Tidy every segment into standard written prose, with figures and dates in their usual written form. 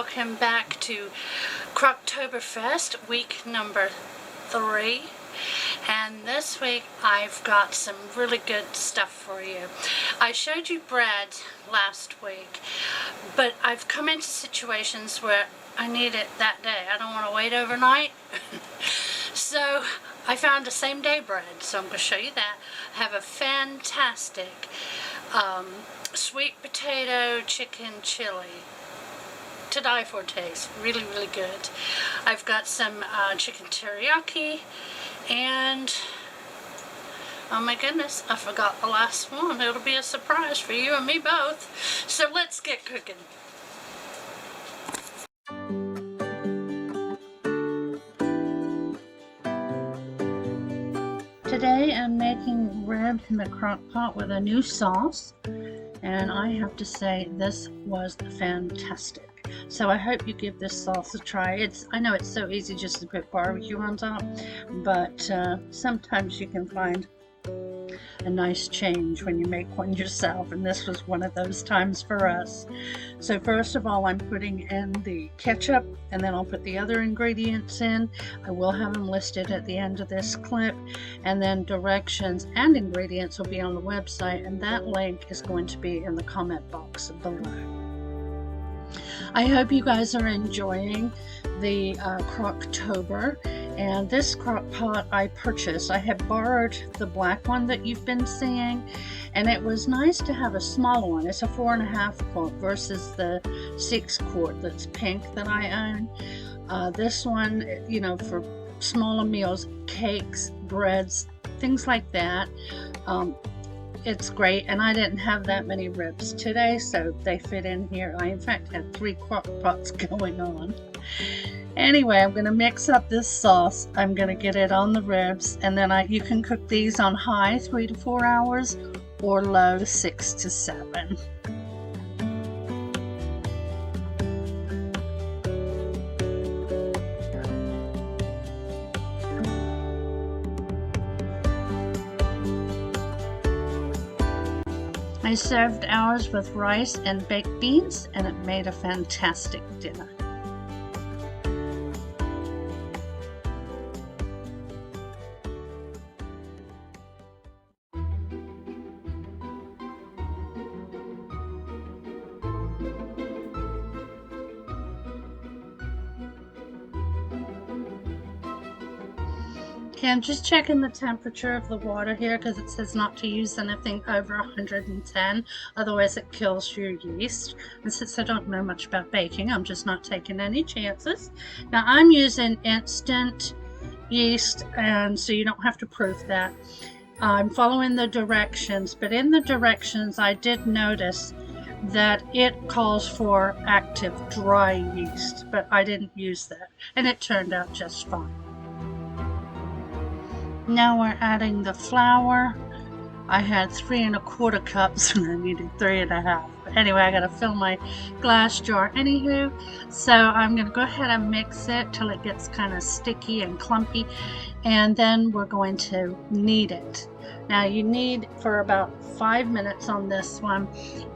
welcome back to Crocktober week number 3. And this week I've got some really good stuff for you. I showed you bread last week, but I've come into situations where I need it that day. I don't want to wait overnight. So I found a same day bread, so I'm going to show you that. I have a fantastic sweet potato chicken chili. To die for taste. Really, really good. I've got some chicken teriyaki, and oh my goodness, I forgot the last one. It'll be a surprise for you and me both. So let's get cooking. Today I'm making ribs in the crock pot with a new sauce, and I have to say this was fantastic. So I hope you give this sauce a try. I know it's so easy just to put barbecue on top, but sometimes you can find a nice change when you make one yourself, and this was one of those times for us. So first of all, I'm putting in the ketchup, and then I'll put the other ingredients in. I will have them listed at the end of this clip, and then directions and ingredients will be on the website, and that link is going to be in the comment box below. I hope you guys are enjoying the Crocktober, and this crock pot I purchased. I had borrowed the black one that you've been seeing, and it was nice to have a smaller one. It's a 4.5 quart versus the 6 quart that's pink that I own. This one, you know, for smaller meals, cakes, breads, things like that. It's great, and I didn't have that many ribs today, so they fit in here. I in fact had 3 crock pots going on. Anyway, I'm going to mix up this sauce. I'm going to get it on the ribs, and then you can cook these on high 3 to 4 hours or low 6 to 7. I served ours with rice and baked beans, and it made a fantastic dinner. Okay, I'm just checking the temperature of the water here because it says not to use anything over 110, otherwise it kills your yeast. And since I don't know much about baking, I'm just not taking any chances. Now I'm using instant yeast, and so you don't have to proof that. I'm following the directions, but in the directions I did notice that it calls for active dry yeast, but I didn't use that, and it turned out just fine. Now we're adding the flour. I had 3 1/4 cups and I needed 3 1/2. But anyway, I gotta fill my glass jar anywho. So I'm gonna go ahead and mix it till it gets kind of sticky and clumpy, and then we're going to knead it. Now you knead for about 5 minutes on this one,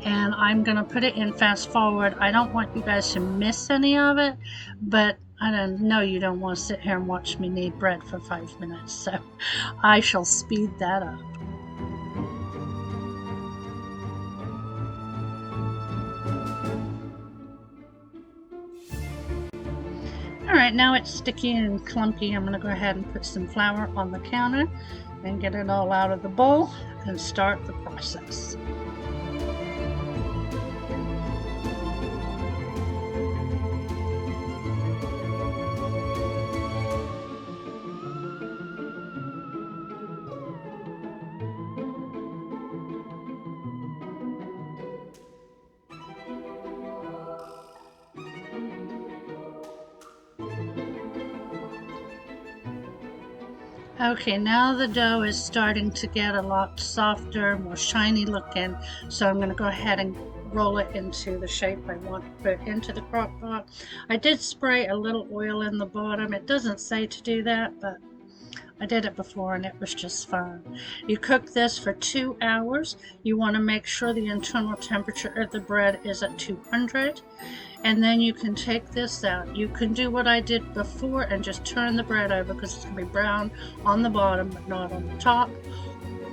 and I'm gonna put it in fast forward. I don't want you guys to miss any of it, but I don't know, you don't want to sit here and watch me knead bread for 5 minutes, so I shall speed that up. Alright, now it's sticky and clumpy. I'm going to go ahead and put some flour on the counter and get it all out of the bowl and start the process. Okay, now the dough is starting to get a lot softer, more shiny looking, so I'm going to go ahead and roll it into the shape I want to put into the crock pot. I did spray a little oil in the bottom. It doesn't say to do that, but I did it before and it was just fine. You cook this for 2 hours. You want to make sure the internal temperature of the bread is at 200. And then you can take this out. You can do what I did before and just turn the bread over because it's going to be brown on the bottom but not on the top.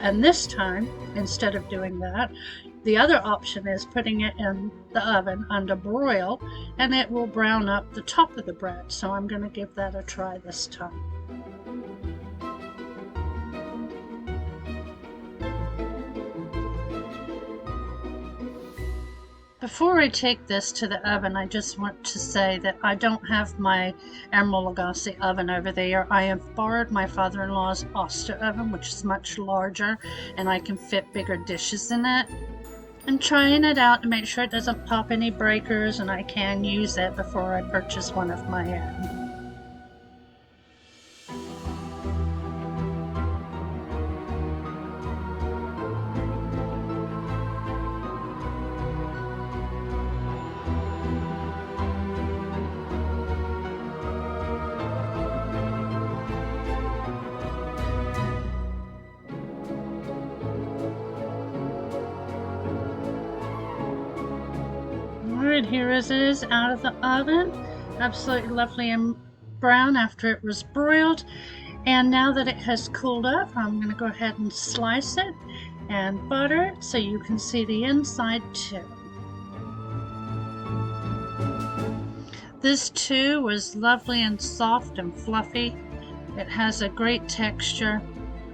And this time, instead of doing that, the other option is putting it in the oven under broil, and it will brown up the top of the bread. So I'm going to give that a try this time. Before I take this to the oven, I just want to say that I don't have my Emerald Lagasse oven over there. I have borrowed my father-in-law's Oster oven, which is much larger, and I can fit bigger dishes in it. I'm trying it out to make sure it doesn't pop any breakers, and I can use it before I purchase one of my own. Alright, here it is out of the oven. Absolutely lovely and brown after it was broiled. And now that it has cooled up, I'm going to go ahead and slice it and butter it so you can see the inside too. This too was lovely and soft and fluffy. It has a great texture.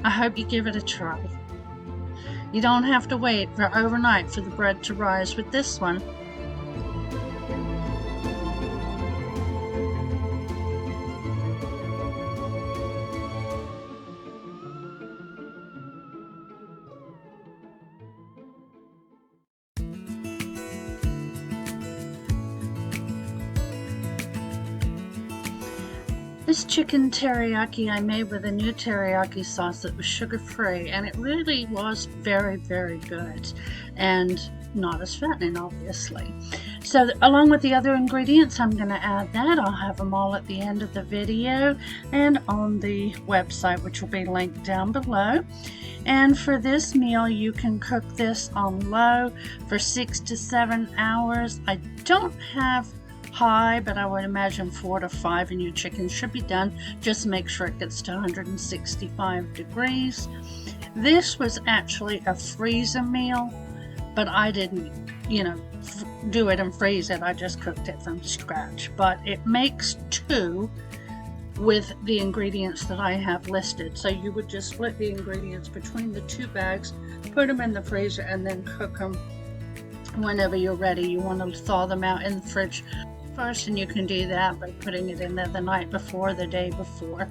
I hope you give it a try. You don't have to wait for overnight for the bread to rise with this one. This chicken teriyaki I made with a new teriyaki sauce that was sugar-free, and it really was very, very good and not as fattening, obviously. So along with the other ingredients, I'm going to add that. I'll have them all at the end of the video and on the website, which will be linked down below. And for this meal, you can cook this on low for 6 to 7 hours. I don't have high, but I would imagine 4 to 5 and your chicken should be done. Just make sure it gets to 165 degrees. This was actually a freezer meal, but I didn't, do it and freeze it. I just cooked it from scratch, but it makes 2 with the ingredients that I have listed. So you would just split the ingredients between the 2 bags, put them in the freezer, and then cook them whenever you're ready. You want to thaw them out in the fridge first, and you can do that by putting it in there the night before, the day before,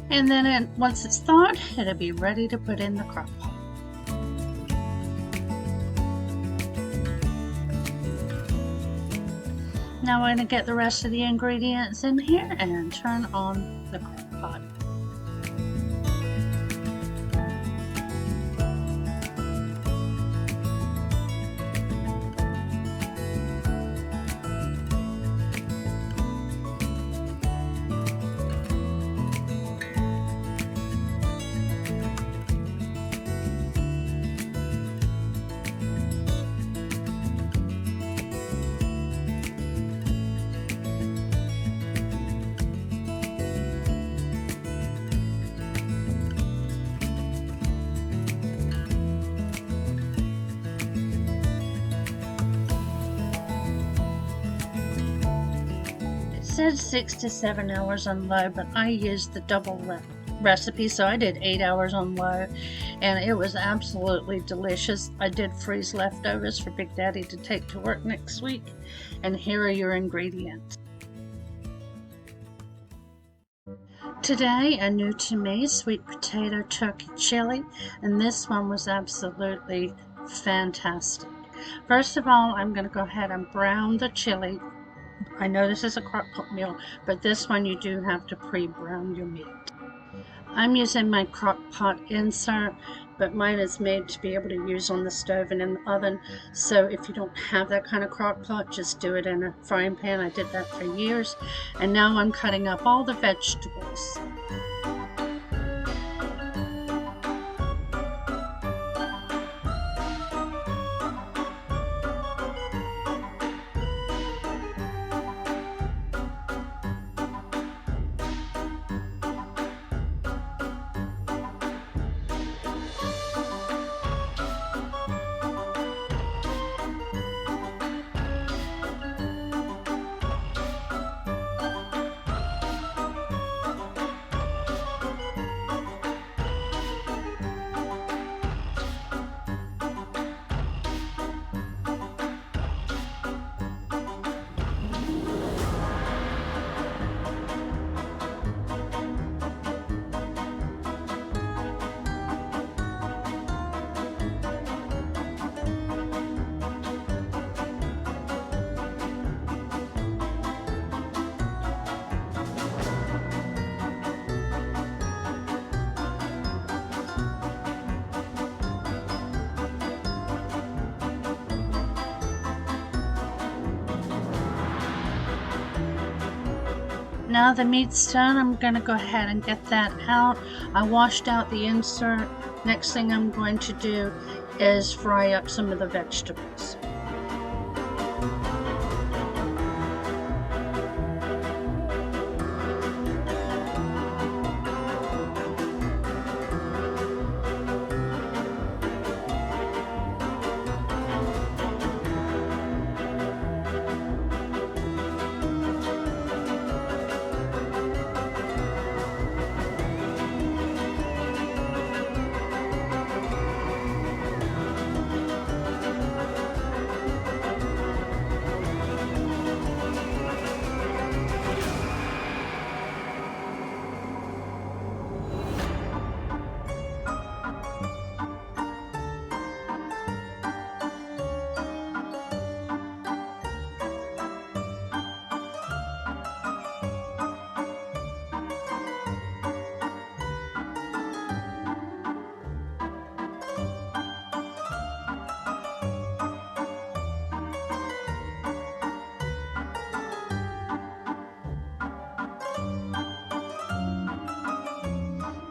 and then once it's thawed, it'll be ready to put in the crock pot. Now we're going to get the rest of the ingredients in here and turn on the crock pot. It said 6 to 7 hours on low, but I used the double recipe, so I did 8 hours on low, and it was absolutely delicious. I did freeze leftovers for Big Daddy to take to work next week, and here are your ingredients. Today, a new to me sweet potato turkey chili, and this one was absolutely fantastic. First of all, I'm going to go ahead and brown the chili. I know this is a crock pot meal, but this one you do have to pre-brown your meat. I'm using my crock pot insert, but mine is made to be able to use on the stove and in the oven. So if you don't have that kind of crock pot, just do it in a frying pan. I did that for years. And now I'm cutting up all the vegetables. Now the meat's done, I'm going to go ahead and get that out. I washed out the insert. Next thing I'm going to do is fry up some of the vegetables.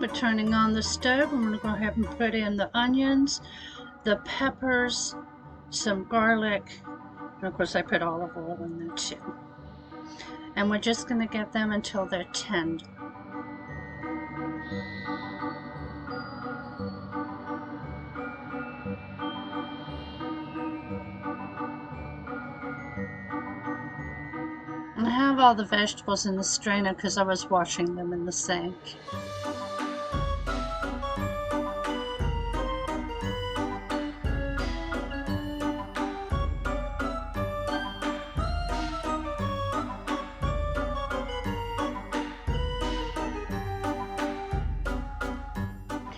We're turning on the stove. I'm going to go ahead and put in the onions, the peppers, some garlic, and of course I put olive oil in there too. And we're just going to get them until they're tender. I have all the vegetables in the strainer because I was washing them in the sink.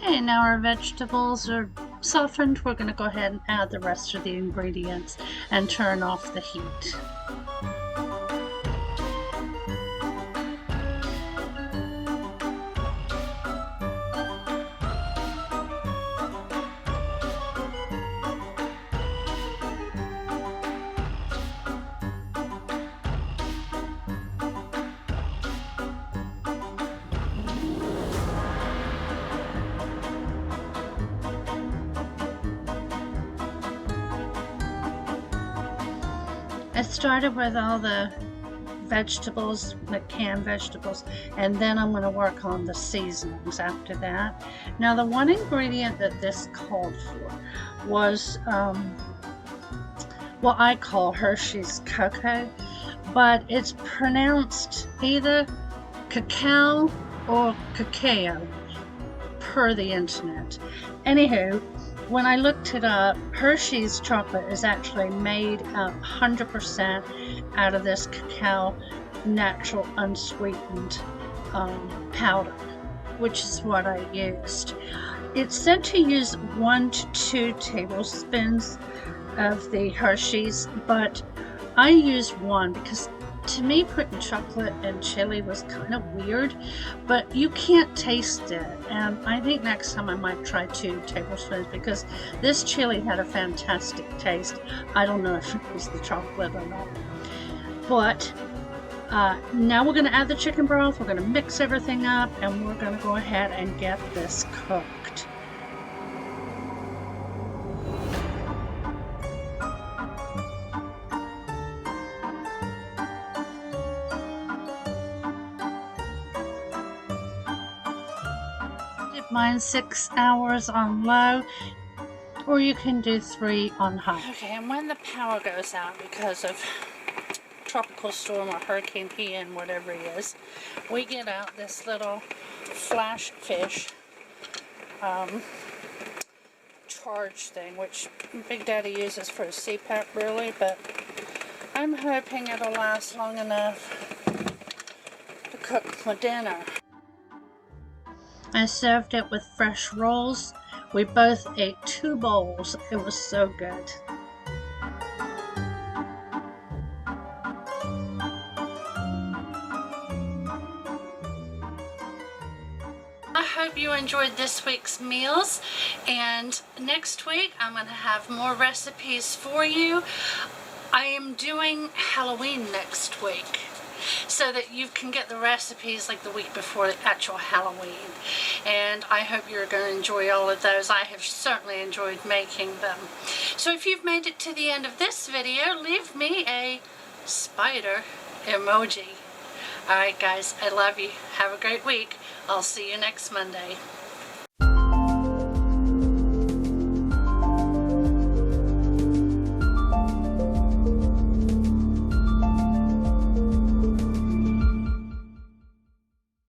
Okay, now our vegetables are softened. We're going to go ahead and add the rest of the ingredients and turn off the heat. I started with all the vegetables, like canned vegetables, and then I'm going to work on the seasonings after that. Now the one ingredient that this called for was what I call Hershey's cocoa, but it's pronounced either cacao or cacao per the internet. Anywho, when I looked it up, Hershey's chocolate is actually made 100% out of this cacao natural unsweetened powder, which is what I used. It's said to use 1 to 2 tablespoons of the Hershey's, but I used 1 because to me putting chocolate and chili was kind of weird, but you can't taste it, and I think next time I might try 2 tablespoons because this chili had a fantastic taste. I don't know if it was the chocolate or not, but now we're going to add the chicken broth. We're going to mix everything up, and we're going to go ahead and get this cooked. Mine 6 hours on low, or you can do 3 on high. Okay, and when the power goes out because of tropical storm or Hurricane Ian, whatever it is, we get out this little flash fish charge thing, which Big Daddy uses for his CPAP really, but I'm hoping it'll last long enough to cook my dinner. I served it with fresh rolls. We both ate 2 bowls. It was so good. I hope you enjoyed this week's meals, and next week I'm going to have more recipes for you. I am doing Halloween next week, so that you can get the recipes like the week before the actual Halloween. And I hope you're going to enjoy all of those. I have certainly enjoyed making them. So if you've made it to the end of this video, leave me a spider emoji. Alright guys, I love you. Have a great week. I'll see you next Monday.